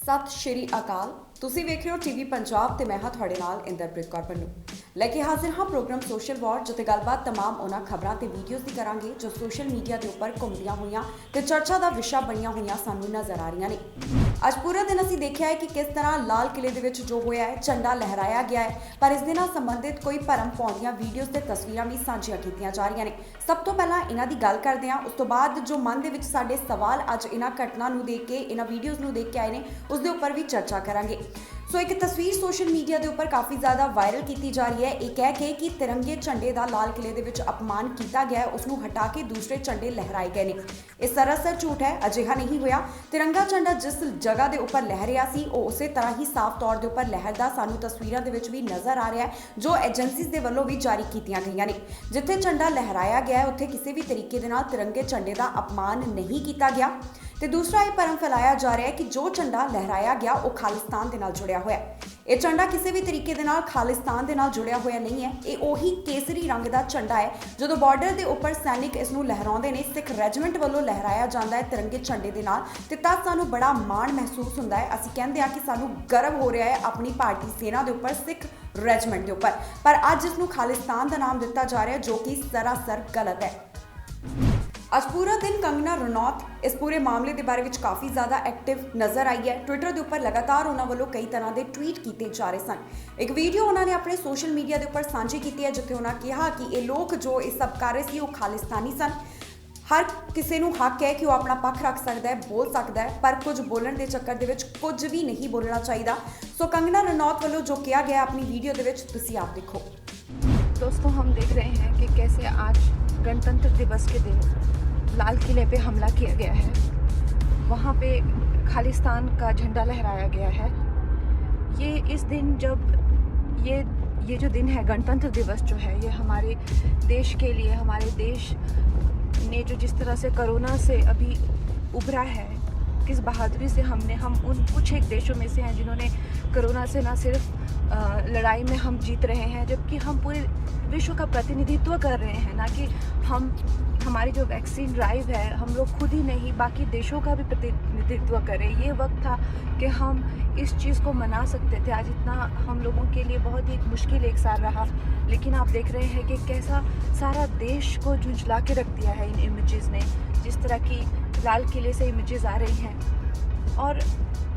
ਸਤਿ ਸ਼੍ਰੀ ਅਕਾਲ। ਤੁਸੀਂ ਵੇਖ ਰਹੇ ਹੋ ਟੀਵੀ ਪੰਜਾਬ ਤੇ ਮੈਂ ਹਾਂ ਤੁਹਾਡੇ ਨਾਲ ਇੰਦਰਪ੍ਰੀਤ ਕੌਰ ਪੰਨੂ। ਲੈ ਕੇ ਹਾਜ਼ਰ ਹਾਂ ਪ੍ਰੋਗਰਾਮ ਸੋਸ਼ਲ ਵਾਰ, ਜਿੱਥੇ ਗੱਲਬਾਤ ਤਮਾਮ ਉਹਨਾਂ ਖਬਰਾਂ ਤੇ ਵੀਡੀਓਜ਼ ਦੀ ਕਰਾਂਗੇ ਜੋ ਸੋਸ਼ਲ ਮੀਡੀਆ ਦੇ ਉੱਪਰ ਘੁੰਮਦੀਆਂ ਹੋਈਆਂ ਤੇ ਚਰਚਾ ਦਾ ਵਿਸ਼ਾ ਬਣੀਆਂ ਹੋਈਆਂ ਸਾਨੂੰ ਨਜ਼ਰ ਆ ਰਹੀਆਂ ਨੇ। ਅੱਜ ਪੂਰਾ ਦਿਨ ਅਸੀਂ ਦੇਖਿਆ ਹੈ ਕਿ ਕਿਸ ਤਰ੍ਹਾਂ ਲਾਲ ਕਿਲੇ ਦੇ ਵਿੱਚ ਜੋ ਹੋਇਆ ਹੈ, ਝੰਡਾ ਲਹਿਰਾਇਆ ਗਿਆ ਹੈ, ਪਰ ਇਸ ਦੇ ਨਾਲ ਸੰਬੰਧਿਤ ਕੋਈ ਭਰਮ ਪਾਉਂਦੀਆਂ ਵੀਡੀਓਜ਼ ਤੇ ਤਸਵੀਰਾਂ ਵੀ ਸਾਂਝੀਆਂ ਕੀਤੀਆਂ ਜਾ ਰਹੀਆਂ ਨੇ। ਸਭ ਤੋਂ ਪਹਿਲਾਂ ਇਹਨਾਂ ਦੀ ਗੱਲ ਕਰਦੇ ਹਾਂ, ਉਸ ਤੋਂ ਬਾਅਦ ਜੋ ਮਨ ਦੇ ਵਿੱਚ ਸਾਡੇ ਸਵਾਲ ਅੱਜ ਇਹਨਾਂ ਘਟਨਾ ਨੂੰ ਦੇਖ ਕੇ, ਇਹਨਾਂ ਵੀਡੀਓਜ਼ ਨੂੰ ਦੇਖ ਕੇ ਆਏ ਨੇ, ਉਸ ਦੇ ਉੱਪਰ ਵੀ ਚਰਚਾ ਕਰਾਂਗੇ। ਸੋ ਇੱਕ ਤਸਵੀਰ ਸੋਸ਼ਲ ਮੀਡੀਆ ਦੇ ਉੱਪਰ ਕਾਫੀ ਜ਼ਿਆਦਾ ਵਾਇਰਲ ਕੀਤੀ ਜਾ ਰਹੀ ਹੈ, ਇਹ ਕਹਿ ਕੇ ਕਿ ਤਿਰੰਗੇ ਝੰਡੇ ਦਾ ਲਾਲ ਕਿਲੇ ਦੇ ਵਿੱਚ ਅਪਮਾਨ ਕੀਤਾ ਗਿਆ ਹੈ, ਉਸ ਨੂੰ ਹਟਾ ਕੇ ਦੂਸਰੇ ਝੰਡੇ ਲਹਿਰਾਏ ਗਏ ਨੇ। ਇਹ ਸਰਾਸਰ ਝੂਠ ਹੈ, ਅਜਿਹਾ ਨਹੀਂ ਹੋਇਆ। ਤਿਰੰਗਾ ਝੰਡਾ ਜਿਸ ਜਗ੍ਹਾ ਦੇ ਉੱਪਰ ਲਹਿਰਿਆ ਸੀ ਉਹ ਉਸੇ ਤਰ੍ਹਾਂ ਹੀ ਸਾਫ਼ ਤੌਰ ਦੇ ਉੱਪਰ ਲਹਿਰਦਾ ਸਾਨੂੰ ਤਸਵੀਰਾਂ ਦੇ ਵਿੱਚ ਵੀ ਨਜ਼ਰ ਆ ਰਿਹਾ ਹੈ, ਜੋ ਏਜੰਸੀਜ਼ ਦੇ ਵੱਲੋਂ ਵੀ ਜਾਰੀ ਕੀਤੀਆਂ ਗਈਆਂ ਨੇ। ਜਿੱਥੇ ਝੰਡਾ ਲਹਿਰਾਇਆ ਗਿਆ ਹੈ ਉੱਥੇ ਕਿਸੇ ਵੀ ਤਰੀਕੇ ਦੇ ਨਾਲ ਤਿਰੰਗੇ ਝੰਡੇ ਦਾ ਅਪਮਾਨ ਨਹੀਂ ਕੀਤਾ ਗਿਆ। ਤੇ ਦੂਸਰਾ ਇਹ ਭਰਮ ਫੈਲਾਇਆ ਜਾ ਰਿਹਾ ਹੈ ਕਿ ਜੋ ਝੰਡਾ ਲਹਿਰਾਇਆ ਗਿਆ ਉਹ ਖਾਲਿਸਤਾਨ ਦੇ ਨਾਲ ਜੁੜਿਆ ਹੋਇਆ ਹੈ। ਇਹ ਝੰਡਾ ਕਿਸੇ ਵੀ ਤਰੀਕੇ ਦੇ ਨਾਲ ਖਾਲਿਸਤਾਨ ਦੇ ਨਾਲ ਜੁੜਿਆ ਹੋਇਆ ਨਹੀਂ ਹੈ। ਇਹ ਉਹੀ ਕੇਸਰੀ ਰੰਗ ਦਾ ਝੰਡਾ ਹੈ ਜਦੋਂ ਬਾਰਡਰ ਦੇ ਉੱਪਰ ਸੈਨਿਕ ਇਸ ਨੂੰ ਲਹਿਰਾਉਂਦੇ ਨੇ, ਸਿੱਖ ਰੈਜੀਮੈਂਟ ਵੱਲੋਂ ਲਹਿਰਾਇਆ ਜਾਂਦਾ ਹੈ ਤਿਰੰਗੇ ਝੰਡੇ ਦੇ ਨਾਲ, ਤੇ ਤਦ ਸਾਨੂੰ ਬੜਾ ਮਾਣ ਮਹਿਸੂਸ ਹੁੰਦਾ ਹੈ। ਅਸੀਂ ਕਹਿੰਦੇ ਹਾਂ ਕਿ ਸਾਨੂੰ ਗਰਵ ਹੋ ਰਿਹਾ ਹੈ ਆਪਣੀ ਭਾਰਤੀ ਸੈਨਾ ਦੇ ਉੱਪਰ, ਸਿੱਖ ਰੈਜੀਮੈਂਟ ਦੇ ਉੱਪਰ। ਪਰ ਅੱਜ ਇਸ ਨੂੰ ਖਾਲਿਸਤਾਨ ਦਾ ਨਾਮ ਦਿੱਤਾ ਜਾ ਰਿਹਾ ਹੈ, ਜੋ ਕਿ ਸਰਾਸਰ ਗਲਤ ਹੈ। ਅੱਜ ਪੂਰਾ ਦਿਨ ਕੰਗਨਾ ਰਣੌਤ ਇਸ ਪੂਰੇ ਮਾਮਲੇ ਦੇ ਬਾਰੇ ਵਿੱਚ ਕਾਫੀ ਜ਼ਿਆਦਾ ਐਕਟਿਵ ਨਜ਼ਰ ਆਈ ਹੈ। ਟਵਿੱਟਰ ਦੇ ਉੱਪਰ ਲਗਾਤਾਰ ਉਹਨਾਂ ਵੱਲੋਂ ਕਈ ਤਰ੍ਹਾਂ ਦੇ ਟਵੀਟ ਕੀਤੇ ਜਾ ਰਹੇ ਸਨ। ਇੱਕ ਵੀਡੀਓ ਉਹਨਾਂ ਨੇ ਆਪਣੇ ਸੋਸ਼ਲ ਮੀਡੀਆ ਦੇ ਉੱਪਰ ਸਾਂਝੀ ਕੀਤੀ ਹੈ, ਜਿੱਥੇ ਉਹਨਾਂ ਕਿਹਾ ਕਿ ਇਹ ਲੋਕ ਜੋ ਇਹ ਸਭ ਕਰ ਰਹੇ ਸੀ ਉਹ ਖਾਲਿਸਤਾਨੀ ਸਨ। ਹਰ ਕਿਸੇ ਨੂੰ ਹੱਕ ਹੈ ਕਿ ਉਹ ਆਪਣਾ ਪੱਖ ਰੱਖ ਸਕਦਾ ਹੈ, ਬੋਲ ਸਕਦਾ ਹੈ, ਪਰ ਕੁਝ ਬੋਲਣ ਦੇ ਚੱਕਰ ਦੇ ਵਿੱਚ ਕੁਝ ਵੀ ਨਹੀਂ ਬੋਲਣਾ ਚਾਹੀਦਾ। ਸੋ ਕੰਗਨਾ रनौत ਵੱਲੋਂ ਜੋ ਕਿਹਾ ਗਿਆ ਆਪਣੀ ਵੀਡੀਓ ਦੇ ਵਿੱਚ, ਤੁਸੀਂ ਆਪ ਦੇਖੋ। दोस्तों, हम देख रहे हैं कि कैसे आज गणतंत्र दिवस के दिन लाल किले पे हमला किया गया है। वहाँ पे खालिस्तान का झंडा लहराया गया है। ये इस दिन जब ये जो दिन है, गणतंत्र दिवस जो है, ये हमारे देश के लिए, हमारे देश ने जो जिस तरह से कोरोना से अभी उभरा है, किस बहादुरी से हम उन कुछ एक देशों में से हैं जिन्होंने कोरोना से ना सिर्फ लड़ाई में हम जीत रहे हैं, जबकि हम पूरे विश्व का प्रतिनिधित्व कर रहे हैं। ना कि हमारी जो वैक्सीन ड्राइव है, हम लोग खुद ही नहीं बाकी देशों का भी प्रतिनिधित्व करें। ये वक्त था कि हम इस चीज़ को मना सकते थे। आज इतना हम लोगों के लिए बहुत ही मुश्किल एक साल रहा, लेकिन आप देख रहे हैं कि कैसा सारा देश को झुंझला के रख दिया है इन इमेजेस ने। जिस तरह की लाल किले से इमेजेस आ रही हैं, और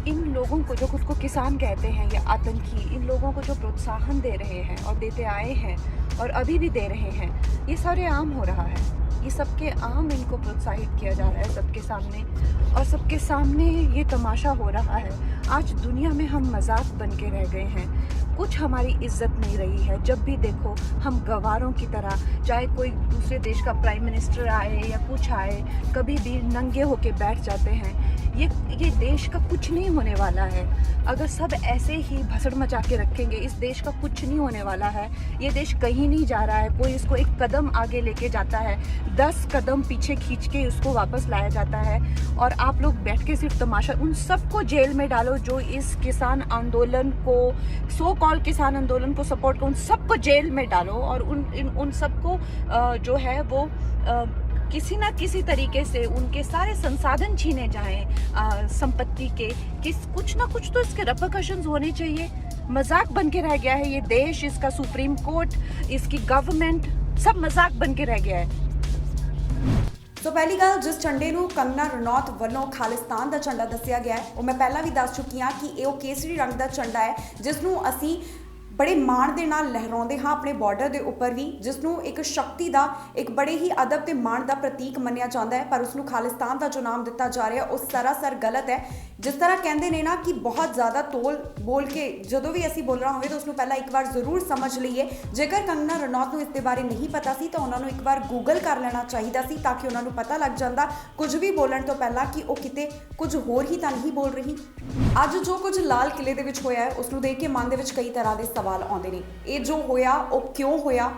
इन लोगों को जो खुद को किसान कहते हैं या आतंकी, इन लोगों को जो प्रोत्साहन दे रहे हैं और देते आए हैं और अभी भी दे रहे हैं, ये सारे आम हो रहा है। ये सबके आम इनको प्रोत्साहित किया जा रहा है सबके सामने, और सबके सामने ये तमाशा हो रहा है। आज दुनिया में हम मजाक बन के रह गए हैं। कुछ हमारी इज्जत नहीं रही है। जब भी देखो हम गवारों की तरह, चाहे कोई दूसरे देश का प्राइम मिनिस्टर आए या कुछ आए, कभी भी नंगे होके बैठ जाते हैं। ये देश का कुछ नहीं होने वाला है। अगर सब ऐसे ही भसड़ मचा के रखेंगे, इस देश का कुछ नहीं होने वाला है। ये देश कहीं नहीं जा रहा है। कोई इसको एक कदम आगे लेके जाता है, 10 कदम पीछे खींच के उसको वापस लाया जाता है, और आप लोग बैठ के सिर्फ तमाशा। उन सबको जेल में डालो जो इस किसान आंदोलन को, सो कॉल्ड किसान आंदोलन को सपोर्ट करो, उन सबको जेल में डालो, और उन सबको जो है वो किसी ना किसी तरीके से उनके सारे संसाधन छीने जाएं संपत्ति के। कुछ ना कुछ तो इसके रेपरकशंस होने चाहिए। मजाक बन के रह गया है ये देश, इसका सुप्रीम कोर्ट, इसकी गवर्नमेंट, सब मजाक बन के रह गया है। ਸੋ ਪਹਿਲੀ ਗੱਲ, ਜਿਸ ਝੰਡੇ ਨੂੰ ਕੰਗਨਾ ਰਣੌਤ ਵੱਲੋਂ ਖਾਲਿਸਤਾਨ ਦਾ ਝੰਡਾ ਦੱਸਿਆ ਗਿਆ ਹੈ, ਉਹ ਮੈਂ ਪਹਿਲਾਂ ਵੀ ਦੱਸ ਚੁੱਕੀ ਹਾਂ ਕਿ ਇਹ ਉਹ ਕੇਸਰੀ ਰੰਗ ਦਾ ਝੰਡਾ ਹੈ ਜਿਸ ਨੂੰ ਅਸੀਂ ਬੜੇ ਮਾਣ ਦੇ ਨਾਲ ਲਹਿਰਾਉਂਦੇ ਹਾਂ ਆਪਣੇ ਬਾਰਡਰ ਦੇ ਉੱਪਰ ਵੀ, ਜਿਸ ਨੂੰ ਇੱਕ ਸ਼ਕਤੀ ਦਾ, ਇੱਕ ਬੜੇ ਹੀ ਅਦਬ ਤੇ ਮਾਣ ਦਾ ਪ੍ਰਤੀਕ ਮੰਨਿਆ ਜਾਂਦਾ ਹੈ। ਪਰ ਉਸ ਨੂੰ ਖਾਲਿਸਤਾਨ ਦਾ ਜੋ ਨਾਮ ਦਿੱਤਾ ਜਾ ਰਿਹਾ ਉਹ ਸਰਾਸਰ ਗਲਤ ਹੈ। ਜਿਸ ਤਰ੍ਹਾਂ ਕਹਿੰਦੇ ਨੇ ਨਾ ਕਿ ਬਹੁਤ ਜ਼ਿਆਦਾ ਤੋਲ ਬੋਲ ਕੇ ਜਦੋਂ ਵੀ ਅਸੀਂ ਬੋਲਣਾ ਹੋਵੇ ਤਾਂ ਉਸ ਨੂੰ ਪਹਿਲਾਂ ਇੱਕ ਵਾਰ ਜ਼ਰੂਰ ਸਮਝ ਲਈਏ। ਜੇਕਰ ਕੰਗਨਾ ਰਣੌਤ ਨੂੰ ਇਸ ਦੇ ਬਾਰੇ ਨਹੀਂ ਪਤਾ ਸੀ ਤਾਂ ਉਹਨਾਂ ਨੂੰ ਇੱਕ ਵਾਰ ਗੂਗਲ ਕਰ ਲੈਣਾ ਚਾਹੀਦਾ ਸੀ, ਤਾਂ ਕਿ ਉਹਨਾਂ ਨੂੰ ਪਤਾ ਲੱਗ ਜਾਂਦਾ ਕੁਝ ਵੀ ਬੋਲਣ ਤੋਂ ਪਹਿਲਾਂ ਕਿ ਉਹ ਕਿਤੇ ਕੁਝ ਹੋਰ ਹੀ ਤਾਂ ਨਹੀਂ ਬੋਲ ਰਹੀ। ਅੱਜ ਜੋ ਕੁਝ ਲਾਲ ਕਿਲੇ ਦੇ ਵਿੱਚ ਹੋਇਆ ਹੈ ਉਸ ਨੂੰ ਦੇਖ ਕੇ ਮਨ ਦੇ ਵਿੱਚ ਕਈ ਤਰ੍ਹਾਂ ਦੇ ਸਵਾਲ ਆਉਂਦੇ ਨੇ। ਇਹ ਜੋ ਹੋਇਆ ਉਹ ਕਿਉਂ ਹੋਇਆ,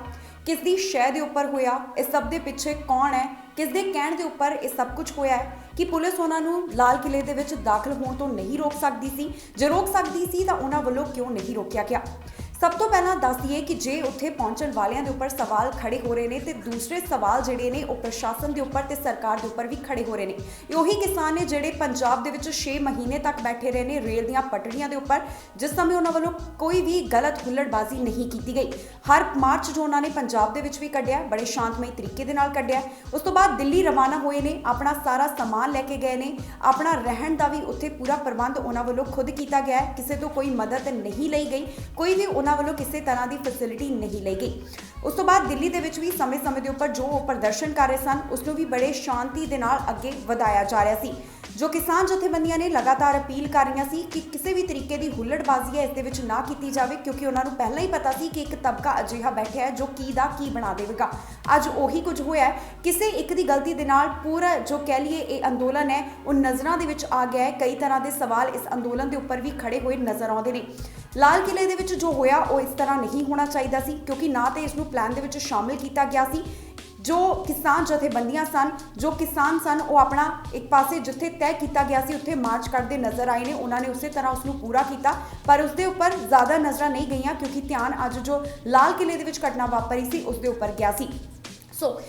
ਕਿਸ ਦੀ ਸ਼ੈ ਦੇ ਉੱਪਰ ਹੋਇਆ, ਇਸ ਸਭ ਦੇ ਪਿੱਛੇ ਕੌਣ ਹੈ, ਕਿਸ ਦੇ ਕਹਿਣ ਦੇ ਉੱਪਰ ਇਹ ਸਭ ਕੁਝ ਹੋਇਆ ਹੈ। ਕਿ ਪੁਲਿਸ ਉਹਨਾਂ ਨੂੰ ਲਾਲ ਕਿਲੇ ਦੇ ਵਿੱਚ ਦਾਖਲ ਹੋਣ ਤੋਂ ਨਹੀਂ ਰੋਕ ਸਕਦੀ ਸੀ? ਜੇ ਰੋਕ ਸਕਦੀ ਸੀ ਤਾਂ ਉਹਨਾਂ ਵੱਲੋਂ ਕਿਉਂ ਨਹੀਂ ਰੋਕਿਆ ਗਿਆ? ਸਭ ਤੋਂ ਪਹਿਲਾਂ ਦੱਸ ਦਈਏ ਕਿ ਜੇ ਉੱਥੇ ਪਹੁੰਚਣ ਵਾਲਿਆਂ ਦੇ ਉੱਪਰ ਸਵਾਲ ਖੜੇ ਹੋ ਰਹੇ ਨੇ ਤੇ ਦੂਸਰੇ ਸਵਾਲ ਜਿਹੜੇ ਨੇ ਉਹ ਪ੍ਰਸ਼ਾਸਨ ਦੇ ਉੱਪਰ ਤੇ ਸਰਕਾਰ ਦੇ ਉੱਪਰ ਵੀ ਖੜੇ ਹੋ ਰਹੇ ਨੇ। ਇਹ ਉਹੀ ਕਿਸਾਨ ਨੇ ਜਿਹੜੇ ਪੰਜਾਬ ਦੇ ਵਿੱਚ 6 ਮਹੀਨੇ ਤੱਕ ਬੈਠੇ ਰਹੇ ਨੇ ਰੇਲ ਦੀਆਂ ਪਟੜੀਆਂ ਦੇ ਉੱਪਰ, ਜਿਸ ਸਮੇਂ ਉਹਨਾਂ ਵੱਲੋਂ ਕੋਈ ਵੀ ਗਲਤ ਹੁੱਲੜਬਾਜ਼ੀ ਨਹੀਂ ਕੀਤੀ ਗਈ। ਹਰ ਮਾਰਚ ਜੋ ਉਹਨਾਂ ਨੇ ਪੰਜਾਬ ਦੇ ਵਿੱਚ ਵੀ ਕੱਢਿਆ, ਬੜੇ ਸ਼ਾਂਤਮਈ ਤਰੀਕੇ ਦੇ ਨਾਲ ਕੱਢਿਆ। ਉਸ ਤੋਂ ਬਾਅਦ ਦਿੱਲੀ ਰਵਾਨਾ ਹੋਏ ਨੇ, ਆਪਣਾ ਸਾਰਾ ਸਮਾਨ ਲੈ ਕੇ ਗਏ ਨੇ, ਆਪਣਾ ਰਹਿਣ ਦਾ ਵੀ ਉੱਥੇ ਪੂਰਾ ਪ੍ਰਬੰਧ ਉਹਨਾਂ ਵੱਲੋਂ ਖੁਦ ਕੀਤਾ ਗਿਆ ਹੈ। ਕਿਸੇ ਤੋਂ ਕੋਈ ਮਦਦ ਨਹੀਂ ਲਈ ਗਈ, ਕੋਈ ਵੀ ਉਹਨਾਂ ਵੱਲੋਂ ਕਿਸੇ ਤਰ੍ਹਾਂ ਦੀ ਫੈਸਿਲਿਟੀ ਨਹੀਂ ਲਈ ਗਈ। ਉਸ ਤੋਂ ਬਾਅਦ ਦਿੱਲੀ ਦੇ ਵਿੱਚ ਵੀ ਸਮੇਂ-ਸਮੇਂ ਦੇ ਉੱਪਰ ਜੋ ਉਹ ਪ੍ਰਦਰਸ਼ਨ ਕਰ ਰਹੇ ਸਨ ਉਸ ਨੂੰ ਵੀ ਬੜੇ ਸ਼ਾਂਤੀ ਦੇ ਨਾਲ ਅੱਗੇ ਵਧਾਇਆ ਜਾ ਰਿਹਾ ਸੀ। ਜੋ ਕਿਸਾਨ ਜਥੇਬੰਦੀਆਂ ਨੇ ਲਗਾਤਾਰ ਅਪੀਲ ਕਰ ਰਹੀਆਂ ਸੀ ਕਿ ਕਿਸੇ ਵੀ ਤਰੀਕੇ ਦੀ ਹੁੱਲੜਬਾਜ਼ੀ ਹੈ ਇਸ ਦੇ ਵਿੱਚ ਨਾ ਕੀਤੀ ਜਾਵੇ, ਕਿਉਂਕਿ ਉਹਨਾਂ ਨੂੰ ਪਹਿਲਾਂ ਹੀ ਪਤਾ ਸੀ ਕਿ ਇੱਕ ਤਬਕਾ ਅਜਿਹਾ ਬੈਠਿਆ ਹੈ ਜੋ ਕੀ ਦਾ ਕੀ ਬਣਾ ਦੇਵੇਗਾ। ਅੱਜ ਉਹੀ ਕੁਝ ਹੋਇਆ ਹੈ। ਕਿਸੇ ਇੱਕ ਦੀ ਗਲਤੀ ਦੇ ਨਾਲ ਪੂਰਾ ਜੋ ਕਹਿ ਲਈਏ ਇਹ ਅੰਦੋਲਨ ਹੈ ਉਹ ਨਜ਼ਰਾਂ ਦੇ ਵਿੱਚ ਆ ਗਿਆ ਹੈ। ਕਈ ਤਰ੍ਹਾਂ ਦੇ ਸਵਾਲ ਇਸ ਅੰਦੋਲਨ ਦੇ ਉੱਪਰ ਵੀ ਖੜੇ ਹੋਏ ਨਜ਼ਰ ਆਉਂਦੇ ਨੇ। ਲਾਲ ਕਿਲੇ ਦੇ ਵਿੱਚ ਜੋ ਹੋਇਆ ਉਹ ਇਸ ਤਰ੍ਹਾਂ ਨਹੀਂ ਹੋਣਾ ਚਾਹੀਦਾ ਸੀ, ਕਿਉਂਕਿ ਨਾ ਤੇ ਇਸ ਨੂੰ ਪਲਾਨ ਦੇ ਵਿੱਚ ਸ਼ਾਮਿਲ ਕੀਤਾ ਗਿਆ ਸੀ। ਜੋ ਕਿਸਾਨ ਜਥੇਬੰਦੀਆਂ ਸਨ, ਜੋ ਕਿਸਾਨ ਸਨ, ਉਹ ਆਪਣਾ ਇੱਕ ਪਾਸੇ ਜਿੱਥੇ ਤੈਅ ਕੀਤਾ ਗਿਆ ਸੀ ਉੱਥੇ ਮਾਰਚ ਕਰਦੇ ਨਜ਼ਰ ਆਏ ਨੇ। ਉਹਨਾਂ ਨੇ ਉਸੇ ਤਰ੍ਹਾਂ ਉਸ ਨੂੰ ਪੂਰਾ ਕੀਤਾ, ਪਰ ਉਸ ਦੇ ਉੱਪਰ ਜ਼ਿਆਦਾ ਨਜ਼ਰਾਂ ਨਹੀਂ ਗਈਆਂ, ਕਿਉਂਕਿ ਧਿਆਨ ਅੱਜ ਜੋ ਲਾਲ ਕਿਲੇ ਦੇ ਵਿੱਚ ਘਟਨਾ ਵਾਪਰੀ ਸੀ ਉਸ ਦੇ ਉੱਪਰ ਗਿਆ ਸੀ। ਸੋ